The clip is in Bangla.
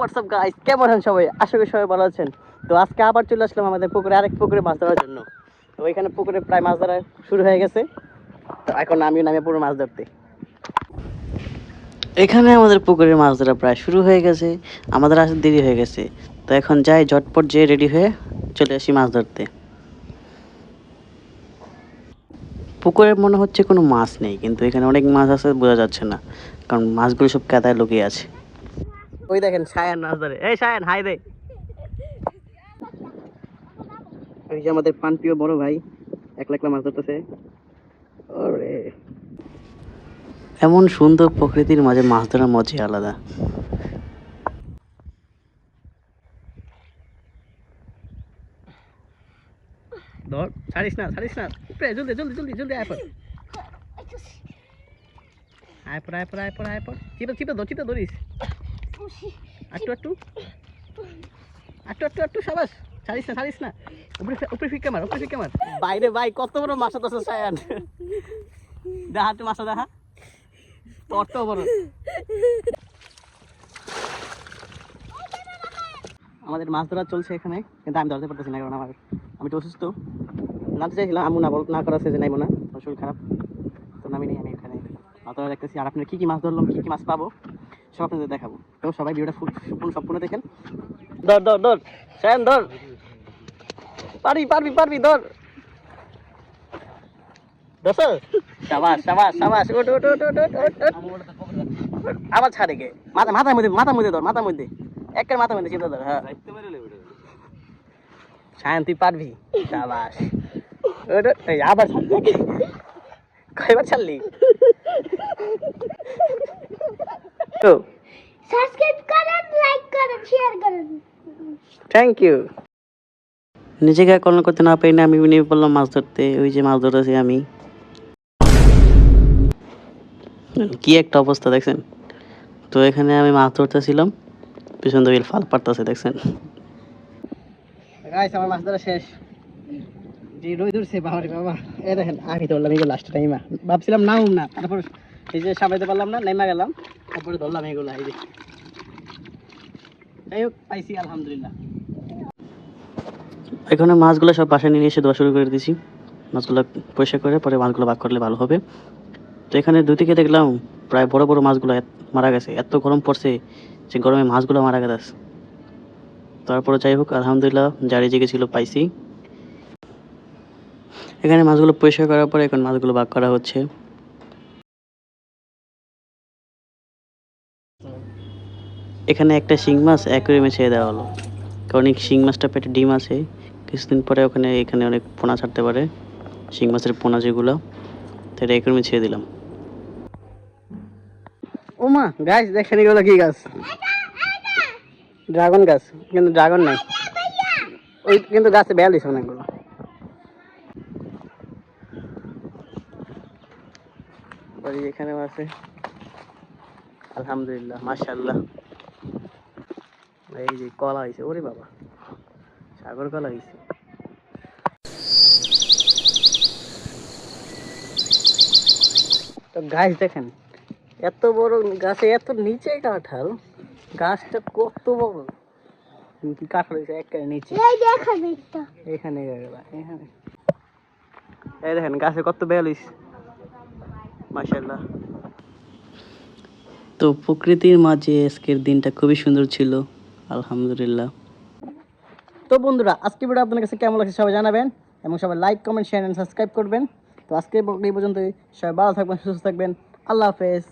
হোয়াটসঅ্যাপ গাইস, কেমন আছেন সবাই? আশা করি সবাই ভালো আছেন। তো আজকে আবার চলে আসলাম আমাদের পুকুরে, আরেক পুকুরে মাছ ধরার জন্য। তো এখানে পুকুরে প্রায় মাছ ধরা শুরু হয়ে গেছে। তো এখন আমিও নামে পুরো মাছ ধরতে। এখানে আমাদের পুকুরে মাছ ধরা প্রায় শুরু হয়ে গেছে, আমাদের আসতে দেরি হয়ে গেছে। তো এখন যাই ঝটপট যেয়ে রেডি হয়ে চলে আসি মাছ ধরতে। পুকুরে মনে হচ্ছে কোনো মাছ নেই, কিন্তু এখানে অনেক মাছ আছে, বোঝা যাচ্ছে না, কারণ মাছগুলো সব কাদায় লুকিয়ে আছে। ওই দেখেন সায়ান মাছ ধরে। এই সায়ান, হাই দে। ওই যে আমাদের পানপ্রিয় বড় ভাই একলা একলা মাছ ধরতেছে। ওরে, এমন সুন্দর প্রকৃতির মাঝে মাছ ধরার মজাই আলাদা। ধর, ছাড়িস না, ছাড়িস না, উপরে জলদি জলদি জলদি জলদি আয় পর, আয় পর, আয় পর, আয় পর, আয় পর, চিপে চিপে ধর, চিপে ধরিস, আটটু আটটু আটটু আটটু আটটু, সাবাস, ছাড়িস না, ছাড়িস না, উপরে উপরে ফিক্কা মার, উপরে ফিক্কা মার। বাইরে ভাই কত বড় মাছ আছে সায়ান, দেখা তুই মাছ দেখা, তোর তো বড়। আমাদের মাছ ধরা চলছে এখানে, কিন্তু আমি ধরতে পারতেছি না, কারণ আমি তো অসুস্থ। নামতে চাইছিলাম, আমু না করা যে নাইবো না, শরীর খারাপ, তো নামি নেই। আমি এখানে মাছ ধরা দেখতেছি, আর আপনার কী কী মাছ ধরলাম, কী কী মাছ পাবো সব আপনাদের দেখাবো। তো সবাই ভিডিওটা সম্পূর্ণ দেখেন। ধর ধর ধর সায়ান, ধর, পারবি পারবি পারবি, ধর দোস্ত, সাবাস সাবাস সাবাস, ওঠ ওঠ ওঠ ওঠ ওঠ ওঠ। আবার ছাড়ে গে, মাথার মধ্যে, মাথার মধ্যে ধর, মাথার মধ্যে, একের মাথার মধ্যে চিন্তা ধর। হ্যাঁ সায়ান, তুই পারবি, সাবাস। এই আবার ছাড়লি, কয়বার ছাড়লি? তো সাবস্ক্রাইব করেন, লাইক করেন, শেয়ার করেন। Thank you. নিজেকে কল্পনা করতে না পারি না, আমি নেমে পড়লাম মাছ ধরতে। ওই যে মাছ ধরতেছি আমি, কি একটা অবস্থা দেখছেন। তো এখানে আমি মাছ ধরতেছিলাম, পিছন থেকে ফাল পারতেছে, দেখছেন গাইস। আমার মাছ ধরা শেষ, যে রই ধরছে বাবারে বাবা। এই দেখেন আমি ধরলাম, এগুলো লাস্ট টাইমা ভাবছিলাম নাও না, তারপর এই যে সামলাইতে পারলাম না, নেমা গেলাম, তারপরে ধরলাম এগুলো। এই যে যাই হোক, পাইছি আলহামদুলিল্লাহ। এখানে মাছগুলো সব বাসায় নিয়ে এসে ধোয়া শুরু করে দিয়েছি। মাছগুলো পরিষ্কার করে পরে মাছগুলো ভাগ করলে ভালো হবে। তো এখানে দুই দিকে দেখলাম প্রায় বড় বড় মাছগুলো মারা গেছে, এত গরম পড়ছে যে গরমে মাছগুলো মারা গেছে। তারপরে যাই হোক আলহামদুলিল্লাহ, জারি জেগে ছিল পাইছি। এখানে মাছগুলো পরিষ্কার করার পরে এখন মাছগুলো ভাগ করা হচ্ছে। এখানে একটা শিং মাছ অ্যাকুয়ারিয়ামে ছেড়ে দেওয়া হলো, কারণ এই শিং মাছটা পেটে ডিম আছে, কিছুদিন পরে এখানে অনেক পোনা ছাড়তে পারে, শিং মাছের পোনা যেগুলো, তো এটা অ্যাকুয়ারিয়ামে ছেড়ে দিলাম। ও মা গাছ, দেখেন এগুলো কি গাছ? ড্রাগন গাছ, কিন্তু ড্রাগন নাই ওই, কিন্তু গাছে বেল দিছে অনেকগুলো। এখানেও আছে আলহামদুলিল্লাহ, মাশাআল্লাহ। এই যে কলা হয়েছে, ওরে বাবা, সাগর কলা হয়েছে। তো গাছ দেখেন, এত বড় গাছে এত নিচে কাঁঠাল, গাছটা কত বড়, কাঁঠাল হয়েছে একেবারে নিচে। এখানে এখানে এই দেখেন গাছে কত বেল হয়েছে, মাশাআল্লাহ। তো প্রকৃতির মাঝে আজকের দিনটা খুবই সুন্দর ছিল, আলহামদুলিল্লাহ। তো বন্ধুরা, আজকে ভিডিও আপনাদের কাছে কেমন লাগছে সবাই জানাবেন, এবং সবাই like comment share and subscribe করবেন। তো আজকে এই পর্যন্ত, সবাই ভালো থাকবেন, সুস্থ থাকবেন, আল্লাহ হাফেজ।